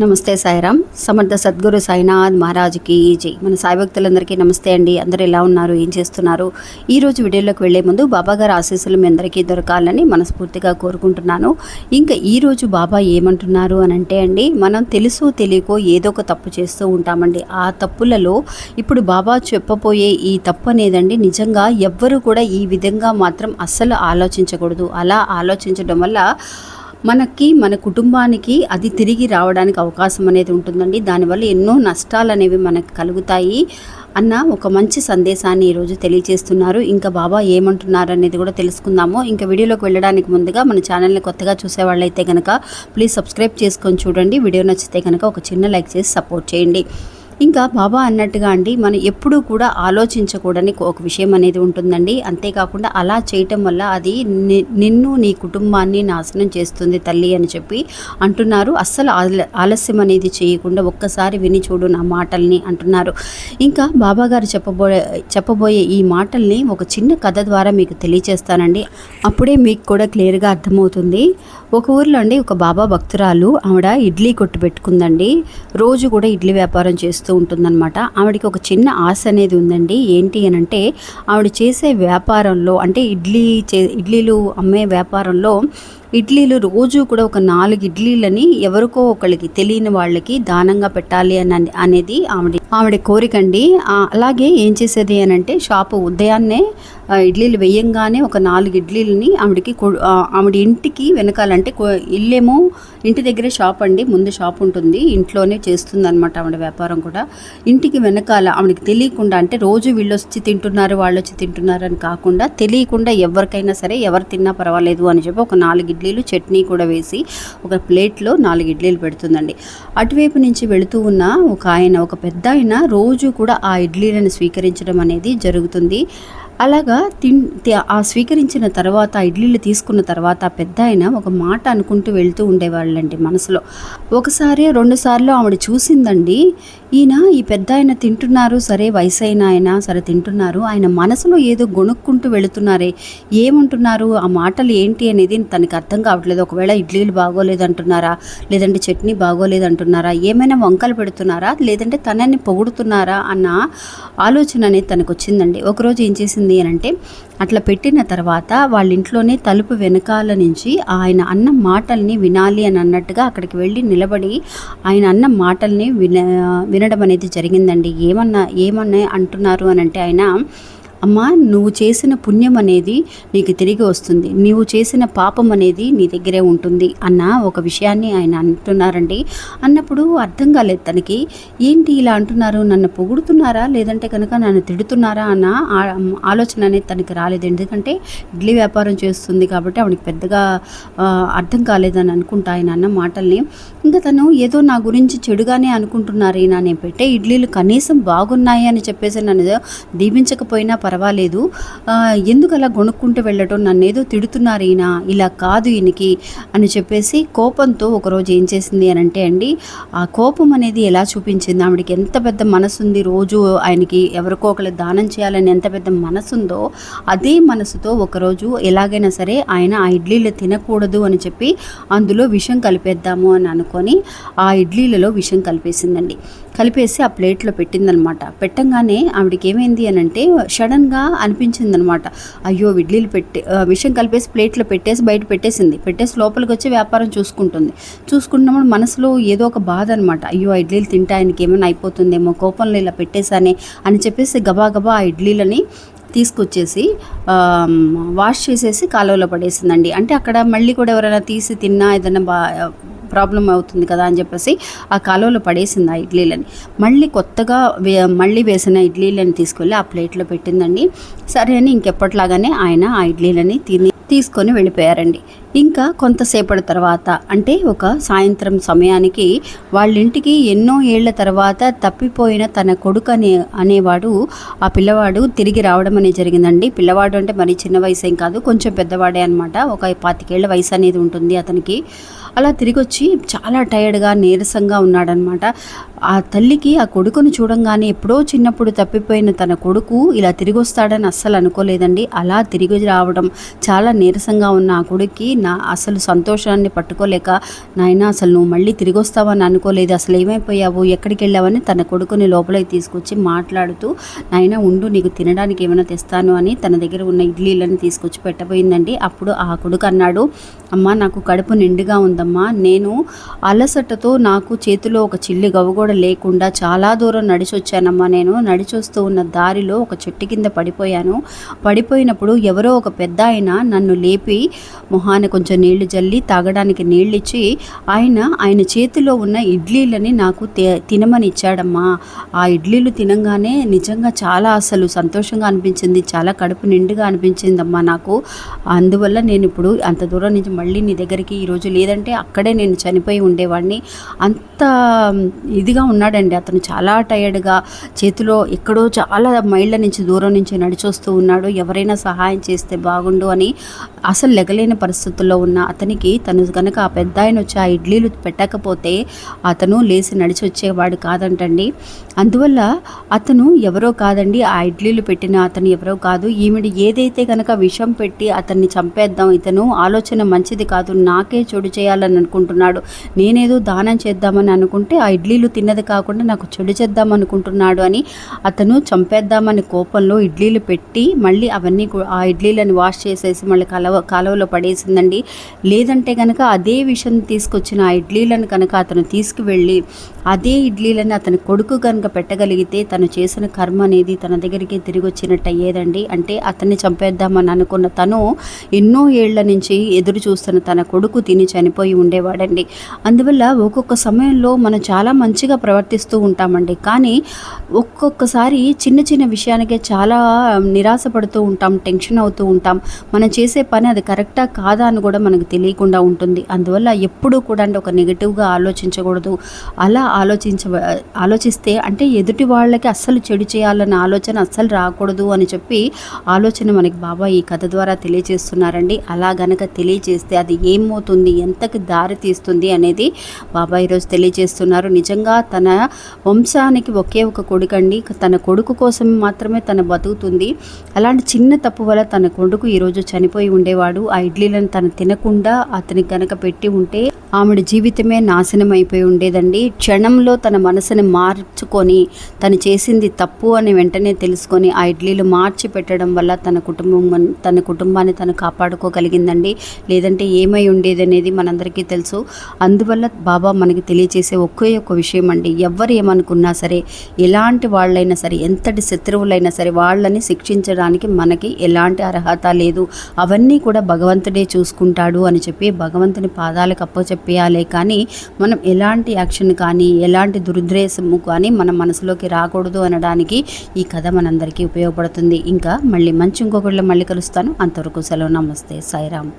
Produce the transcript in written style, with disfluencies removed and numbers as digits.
నమస్తే సాయిరామ్. సమర్థ సద్గురు సాయినాథ్ మహారాజ్కి జై. మన సాయి భక్తులందరికీ నమస్తే అండి. అందరూ ఎలా ఉన్నారు, ఏం చేస్తున్నారు? ఈరోజు వీడియోలోకి వెళ్లే ముందు బాబాగారి ఆశీస్సులు మీ అందరికీ దొరకాలని మనస్ఫూర్తిగా కోరుకుంటున్నాను. ఇంకా ఈరోజు బాబా ఏమంటున్నారు అని అంటే అండి, మనం తెలుసో తెలియకో ఏదో ఒక తప్పు చేస్తూ ఉంటామండి. ఆ తప్పులలో ఇప్పుడు బాబా చెప్పబోయే ఈ తప్పు అనేదండి, నిజంగా ఎవ్వరూ కూడా ఈ విధంగా మాత్రం అస్సలు ఆలోచించకూడదు. అలా ఆలోచించడం వల్ల మనకి, మన కుటుంబానికి అది తిరిగి రావడానికి అవకాశం అనేది ఉంటుందండి. దానివల్ల ఎన్నో నష్టాలు అనేవి మనకు కలుగుతాయి అన్న ఒక మంచి సందేశాన్ని ఈరోజు తెలియజేస్తున్నారు. ఇంకా బాబా ఏమంటున్నారు అనేది కూడా తెలుసుకుందాము. ఇంకా వీడియోలోకి వెళ్ళడానికి ముందుగా మన ఛానల్ని కొత్తగా చూసేవాళ్ళైతే కనుక ప్లీజ్ సబ్స్క్రైబ్ చేసుకొని చూడండి. వీడియో నచ్చితే కనుక ఒక చిన్న లైక్ చేసి సపోర్ట్ చేయండి. ఇంకా బాబా అన్నట్టుగా అండి, మనం ఎప్పుడూ కూడా ఆలోచించకూడని ఒక విషయం అనేది ఉంటుందండి. అంతేకాకుండా అలా చేయటం వల్ల అది నిన్ను, నీ కుటుంబాన్ని నాశనం చేస్తుంది తల్లి అని చెప్పి అంటున్నారు. అస్సలు ఆలస్యం అనేది చేయకుండా ఒక్కసారి విని చూడు నా మాటల్ని అంటున్నారు. ఇంకా బాబా గారు చెప్పబోయే ఈ మాటల్ని ఒక చిన్న కథ ద్వారా మీకు తెలియచేస్తానండి. అప్పుడే మీకు కూడా క్లియర్గా అర్థమవుతుంది. ఒక ఊర్లో అండి ఒక బాబా భక్తురాలు, ఆవిడ ఇడ్లీ కొట్టు పెట్టుకుందండి. రోజు కూడా ఇడ్లీ వ్యాపారం చేస్తూ ఉంటుందన్నమాట. ఆవిడకి ఒక చిన్న ఆశ అనేది ఉందండి. ఏంటి అని అంటే, ఆవిడ చేసే వ్యాపారంలో అంటే ఇడ్లీలు అమ్మే వ్యాపారంలో ఇడ్లీలు రోజు కూడా ఒక 4 ఇడ్లీలని ఎవరికో ఒకళ్ళకి, తెలియని వాళ్ళకి దానంగా పెట్టాలి అనేది ఆవిడ కోరికండి. అలాగే ఏం చేసేది అని అంటే, షాపు ఉదయాన్నే ఇడ్లీలు వేయంగానే ఒక 4 ఇడ్లీలని ఆవిడ ఇంటికి వెనకాలంటే, ఇల్లేమో ఇంటి దగ్గరే షాప్ అండి, ముందు షాప్ ఉంటుంది, ఇంట్లోనే చేస్తుంది అనమాట ఆవిడ వ్యాపారం కూడా. ఇంటికి వెనకాల ఆవిడకి తెలియకుండా, అంటే రోజు వీళ్ళు వచ్చి తింటున్నారు, వాళ్ళు వచ్చి తింటున్నారు అని కాకుండా తెలియకుండా ఎవరికైనా సరే ఎవరు తిన్నా పర్వాలేదు అని చెప్పి ఒక 4 ఇడ్లీలు, చట్నీ కూడా వేసి ఒక ప్లేట్లో 4 ఇడ్లీలు పెడుతుందండి. అటువైపు నుంచి వెళుతూ ఉన్న ఒక పెద్ద ఆయన రోజు కూడా ఆ ఇడ్లీలను స్వీకరించడం అనేది జరుగుతుంది. అలాగా ఆ స్వీకరించిన తర్వాత, ఆ ఇడ్లీలు తీసుకున్న తర్వాత పెద్ద ఆయన ఒక మాట అనుకుంటూ వెళ్తూ ఉండేవాళ్ళండి మనసులో. ఒకసారి 2 సార్లు ఆవిడ చూసిందండి, ఈ పెద్ద ఆయన తింటున్నారు, సరే వయసు అయిన ఆయన సరే తింటున్నారు, ఆయన మనసులో ఏదో గొణుక్కుంటూ వెళుతున్నారే, ఏమంటున్నారు, ఆ మాటలు ఏంటి అనేది తనకి అర్థం కావట్లేదు. ఒకవేళ ఇడ్లీలు బాగోలేదు అంటున్నారా, లేదంటే చట్నీ బాగోలేదు అంటున్నారా, ఏమైనా వంకలు పెడుతున్నారా, లేదంటే తనని పొగుడుతున్నారా అన్న ఆలోచన అనేది తనకు వచ్చిందండి. ఒకరోజు ఏం చేసింది అని అంటే, అట్లా పెట్టిన తర్వాత వాళ్ళ ఇంట్లోనే తలుపు వెనకాల నుంచి ఆయన అన్న మాటల్ని వినాలి అని అన్నట్టుగా అక్కడికి వెళ్ళి నిలబడి ఆయన అన్న మాటల్ని వినడం అనేది జరిగిందండి. ఏమన్నా అంటున్నారు అని అంటే, ఆయన, అమ్మ, నువ్వు చేసిన పుణ్యం అనేది నీకు తిరిగి వస్తుంది, నువ్వు చేసిన పాపం అనేది నీ దగ్గరే ఉంటుంది అన్న ఒక విషయాన్ని ఆయన అంటున్నారండి. అన్నప్పుడు అర్థం కాలేదు తనకి, ఏంటి ఇలా అంటున్నారు, నన్ను పొగుడుతున్నారా లేదంటే కనుక నన్ను తిడుతున్నారా అన్న ఆలోచన అనేది తనకి రాలేదు. ఎందుకంటే ఇడ్లీ వ్యాపారం చేస్తుంది కాబట్టి ఆవిడకి పెద్దగా అర్థం కాలేదని అనుకుంటా ఆయన అన్న మాటల్ని. ఇంకా తను ఏదో నా గురించి చెడుగానే అనుకుంటున్నారు, ఈయన నేను పెట్టే ఇడ్లీలు కనీసం బాగున్నాయి అని చెప్పేసి నన్ను దీవించకపోయినా పర్వాలేదు, ఎందుకు అలా గొనుక్కుంటూ వెళ్ళటం, నన్ను ఏదో తిడుతున్నారు ఈయన, ఇలా కాదు ఈయనకి అని చెప్పేసి కోపంతో ఒకరోజు ఏం చేసింది అని అంటే అండి, ఆ కోపం అనేది ఎలా చూపించింది, ఆవిడకి ఎంత పెద్ద మనసు ఉంది, రోజు ఆయనకి ఎవరికో ఒకరు దానం చేయాలని ఎంత పెద్ద మనసు ఉందో, అదే మనసుతో ఒకరోజు ఎలాగైనా సరే ఆయన ఆ ఇడ్లీలు తినకూడదు అని చెప్పి అందులో విషం కలిపేద్దాము అని అనుకొని ఆ ఇడ్లీలలో విషం కలిపేసిందండి. కలిపేసి ఆ ప్లేట్లో పెట్టిందనమాట. పెట్టంగానే ఆవిడకి ఏమైంది అని అంటే, సడన్గా అనిపించిందనమాట, అయ్యో ఇడ్లీలు విషం కలిపేసి ప్లేట్లో బయట పెట్టేసి లోపలికి వచ్చి వ్యాపారం చూసుకుంటున్నప్పుడు మనసులో ఏదో ఒక బాధ అనమాట. అయ్యో ఆ ఇడ్లీలు తింటే ఆయనకి ఏమైనా అయిపోతుందేమో, కోపంలో ఇలా పెట్టేశానే అని చెప్పేసి గబా ఆ ఇడ్లీలని తీసుకొచ్చేసి వాష్ చేసేసి కాలువలో పడేసిందండి. అంటే అక్కడ మళ్ళీ కూడా ఎవరైనా తీసి తిన్నా ఏదైనా ప్రాబ్లం అవుతుంది కదా అని చెప్పేసి ఆ కాలువలో పడేసింది ఆ ఇడ్లీలని. మళ్ళీ కొత్తగా మళ్ళీ వేసిన ఇడ్లీలని తీసుకెళ్ళి ఆ ప్లేట్లో పెట్టిందండి. సరే అని ఇంకెప్పట్లాగానే ఆయన ఆ ఇడ్లీలని తీసుకొని వెళ్ళిపోయారండి. ఇంకా కొంతసేపటి తర్వాత, అంటే ఒక సాయంత్రం సమయానికి వాళ్ళ ఇంటికి ఎన్నో ఏళ్ల తర్వాత తప్పిపోయిన తన కొడుకు అనేవాడు, ఆ పిల్లవాడు తిరిగి రావడం అనేది జరిగిందండి. పిల్లవాడు అంటే మరి చిన్న వయసు ఏం కాదు, కొంచెం పెద్దవాడే అనమాట. ఒక 25 ఏళ్ల వయసు అనేది ఉంటుంది అతనికి. అలా తిరిగి వచ్చి చాలా టైర్డ్గా, నీరసంగా ఉన్నాడనమాట. ఆ తల్లికి ఆ కొడుకును చూడంగానే ఎప్పుడో చిన్నప్పుడు తప్పిపోయిన తన కొడుకు ఇలా తిరిగి వస్తాడని అస్సలు అనుకోలేదండి. అలా తిరిగి రావడం, చాలా నీరసంగా ఉన్న ఆ కొడుక్కి అసలు సంతోషాన్ని పట్టుకోలేక, నాయనా అసలు నువ్వు మళ్ళీ తిరిగి వస్తావని అనుకోలేదు, అసలు ఏమైపోయావు, ఎక్కడికి వెళ్ళావని తన కొడుకుని లోపలికి తీసుకొచ్చి మాట్లాడుతూ, నాయనా ఉండు నీకు తినడానికి ఏమైనా తెస్తాను అని తన దగ్గర ఉన్న ఇడ్లీలను తీసుకొచ్చి పెట్టబోయిందండి. అప్పుడు ఆ కొడుకు అన్నాడు, అమ్మ నాకు కడుపు నిండుగా ఉందమ్మా, నేను అలసటతో నాకు చేతిలో ఒక చిల్లి గవ్వ కూడా లేకుండా చాలా దూరం నడిచొచ్చానమ్మా. నేను నడిచొస్తూ ఉన్న దారిలో ఒక చెట్టు కింద పడిపోయినప్పుడు ఎవరో ఒక పెద్ద ఆయన నన్ను లేపి మొహాన కొంచెం నీళ్లు జల్లి తాగడానికి నీళ్ళు ఇచ్చి ఆయన చేతిలో ఉన్న ఇడ్లీలని నాకు తినమని ఇచ్చాడమ్మా. ఆ ఇడ్లీలు తినంగానే నిజంగా చాలా అసలు సంతోషంగా అనిపించింది, చాలా కడుపు నిండుగా అనిపించిందమ్మా నాకు. అందువల్ల నేను ఇప్పుడు అంత దూరం నుంచి మళ్ళీ నీ దగ్గరికి ఈరోజు, లేదంటే అక్కడే నేను చనిపోయి ఉండేవాడిని. అంత ఇదిగా ఉన్నాడండి అతను, చాలా టయర్డ్గా, చేతిలో ఎక్కడో చాలా మైళ్ళ నుంచి దూరం నుంచి నడిచొస్తూ ఉన్నాడు. ఎవరైనా సహాయం చేస్తే బాగుండు అని అసలు లెగలేని పరిస్థితుల్లో ఉన్న అతనికి తను కనుక ఆ పెద్ద ఆయన వచ్చి ఆ ఇడ్లీలు పెట్టకపోతే అతను లేచి నడిచి వచ్చేవాడు కాదంటండి. అందువల్ల అతను ఎవరో కాదండి, ఆ ఇడ్లీలు పెట్టిన అతను ఎవరో కాదు, ఈవిడ ఏదైతే కనుక విషం పెట్టి అతన్ని చంపేద్దాం, ఇతను ఆలోచన మంచిది కాదు, నాకే చెడు చేయాలని అనుకుంటున్నాడు, నేనేదో దానం చేద్దామని అనుకుంటే ఆ ఇడ్లీలు తిన్నది కాకుండా నాకు చెడు చేద్దాం అనుకుంటున్నాడు అని అతను చంపేద్దామని కోపంలో ఇడ్లీలు పెట్టి మళ్ళీ అవన్నీ ఆ ఇడ్లీలను వాష్ చేసేసి మళ్ళీ కాలువలో పడేసిందండి. లేదంటే కనుక అదే విషయం తీసుకొచ్చిన ఆ ఇడ్లీలను కనుక అతను తీసుకువెళ్ళి అదే ఇడ్లీలను అతని కొడుకు కనుక పెట్టగలిగితే తను చేసిన కర్మ అనేది తన దగ్గరికి తిరిగి వచ్చినట్టు అయ్యేదండి. అంటే అతన్ని చంపేద్దామని అనుకున్న తను ఎన్నో ఏళ్ల నుంచి ఎదురు చూస్తున్న తన కొడుకు తిని చనిపోయి ఉండేవాడండి. అందువల్ల ఒక్కొక్క సమయంలో మనం చాలా మంచిగా ప్రవర్తిస్తూ ఉంటామండి, కానీ ఒక్కొక్కసారి చిన్న చిన్న విషయానికే చాలా నిరాశపడుతూ ఉంటాం, టెన్షన్ అవుతూ ఉంటాం. మనం చేసే పని అది కరెక్టా కాదా అని కూడా మనకు తెలియకుండా ఉంటుంది. అందువల్ల ఎప్పుడూ కూడా అంటే ఒక నెగిటివ్గా ఆలోచించకూడదు. అలా ఆలోచిస్తే అంటే ఎదుటి వాళ్ళకి అస్సలు చెడు చేయాలన్న ఆలోచన అస్సలు రాకూడదు అని చెప్పి ఆలోచన మనకి బాబా ఈ కథ ద్వారా తెలియజేస్తున్నారండి. అలా గనక తెలియజేస్తే అది ఏమవుతుంది, ఎంతకి దారి తీస్తుంది అనేది బాబా ఈరోజు తెలియజేస్తున్నారు. నిజంగా తన వంశానికి ఒకే ఒక కొడుకండి, తన కొడుకు కోసం మాత్రమే తన బతుకుతుంది. అలాంటి చిన్న తప్పు వల్ల తన కొడుకు ఈరోజు చనిపోయి ఉండేవాడు. ఆ ఇడ్లీలను తను తినకుండా అతనికి గనక పెట్టి ఉంటే ఆమెడి జీవితమే నాశనం అయిపోయి ఉండేదండి. క్షణంలో తన మనసుని మార్చుకొని తను చేసింది తప్పు అని వెంటనే తెలుసుకొని ఆ ఇడ్లీలు మార్చి పెట్టడం వల్ల తన కుటుంబాన్ని తను కాపాడుకోగలిగిందండి. లేదంటే ఏమై ఉండేది అనేది మనందరికీ తెలుసు. అందువల్ల బాబా మనకి తెలియజేసే ఒకే ఒక్క విషయం అండి, ఎవ్వరు ఏమనుకున్నా సరే, ఎలాంటి వాళ్ళైనా సరే, ఎంతటి శత్రువులైనా సరే వాళ్ళని శిక్షించడానికి మనకి ఎలాంటి అర్హత లేదు. అవన్నీ కూడా భగవంతుడే చూసుకుంటాడు అని చెప్పి భగవంతుని పాదాలకు అప్పచెప్పేయాలే కానీ మనం ఎలాంటి యాక్షన్ కానీ ఎలాంటి దురుద్దేశము కానీ మన మనసులోకి రాకూడదు అనడానికి ఈ కథ మనందరికీ ఉపయోగపడుతుంది. ఇంకా మళ్ళీ మంచి ఇంకొకళ్ళు మళ్ళీ కలుస్తాను. అంతవరకు సెలవు. నమస్తే. సాయిరామ్.